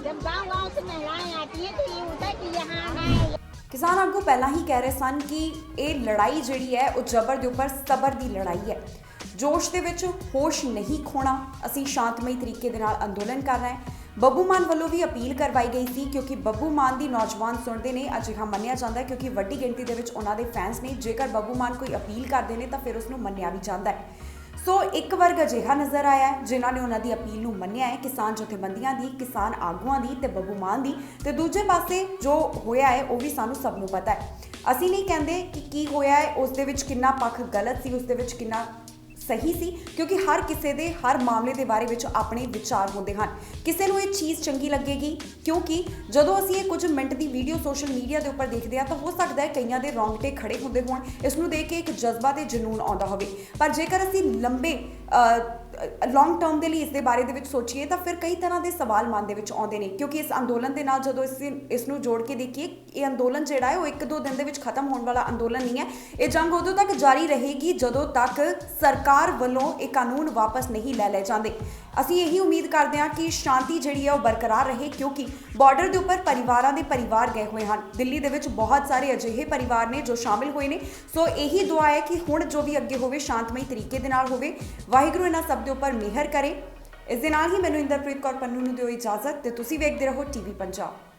जब गाँव से महिलाएं आती हैं तो ये होता है कि यहाँ है। ਕਿਸਾਨ ਆਗੂ ਪਹਿਲਾਂ ਹੀ ਕਹਿ ਰਹੇ ਸਨ ਕਿ ਇਹ ਲੜਾਈ ਜਿਹੜੀ ਹੈ ਉਹ ਜ਼ਬਰ ਦੇ ਉੱਪਰ ਸਬਰ ਦੀ ਲੜਾਈ ਹੈ। ਜੋਸ਼ ਦੇ ਵਿੱਚ ਹੋਸ਼ ਨਹੀਂ ਖੋਣਾ, ਅਸੀਂ ਸ਼ਾਂਤਮਈ ਤਰੀਕੇ ਦੇ ਨਾਲ ਅੰਦੋਲਨ ਕਰ ਰਹੇ ਹਾਂ। ਬੱਬੂ ਮਾਨ ਵੱਲੋਂ ਵੀ ਅਪੀਲ ਕਰਵਾਈ ਗਈ ਸੀ, ਕਿਉਂਕਿ ਬੱਬੂ ਮਾਨ ਦੀ ਨੌਜਵਾਨ ਸੁਣਦੇ ਨੇ, ਅਜਿਹਾ ਮੰਨਿਆ ਜਾਂਦਾ ਹੈ ਕਿਉਂਕਿ ਵੱਡੀ ਗਿਣਤੀ ਦੇ ਵਿੱਚ ਉਹਨਾਂ ਦੇ ਫੈਨਸ ਨੇ। ਜੇਕਰ ਬੱਬੂ ਮਾਨ ਕੋਈ ਅਪੀਲ ਕਰਦੇ ਨੇ ਤਾਂ ਫਿਰ ਉਸ ਨੂੰ ਮੰਨਿਆ ਵੀ ਜਾਂਦਾ ਹੈ। ਸੋ ਇੱਕ ਵਰਗ ਅਜਿਹਾ ਨਜ਼ਰ ਆਇਆ ਹੈ ਜਿਨ੍ਹਾਂ ਨੇ ਉਹਨਾਂ ਦੀ ਅਪੀਲ ਨੂੰ ਮੰਨਿਆ ਹੈ, ਕਿਸਾਨ ਜਥੇਬੰਦੀਆਂ ਦੀ, ਕਿਸਾਨ ਆਗੂਆਂ ਦੀ ਤੇ ਬੱਬੂ ਮਾਨ ਦੀ। ਤੇ ਦੂਜੇ ਪਾਸੇ ਜੋ ਹੋਇਆ ਹੈ ਉਹ ਵੀ ਸਾਨੂੰ ਸਭ ਨੂੰ ਪਤਾ ਹੈ। ਅਸੀਂ ਨਹੀਂ ਕਹਿੰਦੇ ਕਿ ਕੀ ਹੋਇਆ ਹੈ, ਉਸ ਦੇ ਵਿੱਚ ਕਿੰਨਾ ਪੱਖ ਗਲਤ ਸੀ, ਉਸ ਦੇ ਵਿੱਚ ਕਿੰਨਾ ਸਹੀ ਸੀ, ਕਿਉਂਕਿ ਹਰ ਕਿਸੇ ਦੇ ਹਰ ਮਾਮਲੇ ਦੇ ਬਾਰੇ ਵਿੱਚ ਆਪਣੇ ਵਿਚਾਰ ਹੁੰਦੇ ਹਨ। ਕਿਸੇ ਨੂੰ ਇਹ ਚੀਜ਼ ਚੰਗੀ ਲੱਗੇਗੀ, ਕਿਉਂਕਿ ਜਦੋਂ ਅਸੀਂ ਇਹ ਕੁਝ ਮਿੰਟ ਦੀ ਵੀਡੀਓ ਸੋਸ਼ਲ ਮੀਡੀਆ ਦੇ ਉੱਪਰ ਦੇਖਦੇ ਹਾਂ ਤਾਂ ਹੋ ਸਕਦਾ ਹੈ ਕਈਆਂ ਦੇ ਰੌਂਗਟੇ ਖੜੇ ਹੁੰਦੇ ਹੋਣ, ਇਸ ਨੂੰ ਦੇਖ ਕੇ ਇੱਕ ਜਜ਼ਬਾ ਤੇ ਜਨੂਨ ਆਉਂਦਾ ਹੋਵੇ। ਪਰ ਜੇਕਰ ਅਸੀਂ ਲੰਬੇ ਲੌਂਗ ਟਰਮ ਦੇ ਲਈ ਇਸ ਦੇ ਬਾਰੇ ਦੇ ਵਿੱਚ ਸੋਚੀਏ ਤਾਂ ਫਿਰ ਕਈ ਤਰ੍ਹਾਂ ਦੇ ਸਵਾਲ ਮਨ ਦੇ ਵਿੱਚ ਆਉਂਦੇ ਨੇ, ਕਿਉਂਕਿ ਇਸ ਅੰਦੋਲਨ ਦੇ ਨਾਲ ਜਦੋਂ ਇਸ ਨੂੰ ਜੋੜ ਕੇ ਦੇਖੀਏ, ਇਹ ਅੰਦੋਲਨ ਜਿਹੜਾ ਹੈ ਉਹ 1-2 ਦਿਨ ਦੇ ਵਿੱਚ ਖਤਮ ਹੋਣ ਵਾਲਾ ਅੰਦੋਲਨ ਨਹੀਂ ਹੈ। ਇਹ ਜੰਗ ਉਦੋਂ ਤੱਕ ਜਾਰੀ ਰਹੇਗੀ ਜਦੋਂ ਤੱਕ ਸਰਕਾਰ ਵੱਲੋਂ ਇਹ ਕਾਨੂੰਨ ਵਾਪਸ ਨਹੀਂ ਲੈ ਲਏ ਜਾਂਦੇ। ਅਸੀਂ ਇਹੀ ਉਮੀਦ ਕਰਦੇ ਹਾਂ ਕਿ ਸ਼ਾਂਤੀ ਜਿਹੜੀ ਹੈ ਉਹ ਬਰਕਰਾਰ ਰਹੇ, ਕਿਉਂਕਿ ਬਾਰਡਰ ਦੇ ਉੱਪਰ ਪਰਿਵਾਰਾਂ ਦੇ ਪਰਿਵਾਰ ਗਏ ਹੋਏ ਹਨ। ਦਿੱਲੀ ਦੇ ਵਿੱਚ ਬਹੁਤ ਸਾਰੇ ਅਜਿਹੇ ਪਰਿਵਾਰ ਨੇ ਜੋ ਸ਼ਾਮਿਲ ਹੋਏ ਨੇ। ਸੋ ਇਹੀ ਦੁਆ ਹੈ ਕਿ ਹੁਣ ਜੋ ਵੀ ਅੱਗੇ ਹੋਵੇ ਸ਼ਾਂਤਮਈ ਤਰੀਕੇ ਦੇ ਨਾਲ ਹੋਵੇ। ਵਾਹਿਗੁਰੂ ਇਹਨਾਂ ਸਭ ਦੇ ਉੱਪਰ ਮਿਹਰ ਕਰੇ। ਇਸ ਦੇ ਨਾਲ ਹੀ ਮੈਨੂੰ ਇੰਦਰਪ੍ਰੀਤ ਕੌਰ ਪੰਨੂ ਨੂੰ ਦਿਓ ਇਜਾਜ਼ਤ ਤੇ ਤੁਸੀਂ ਵੇਖਦੇ ਰਹੋ ਟੀਵੀ ਪੰਜਾਬ।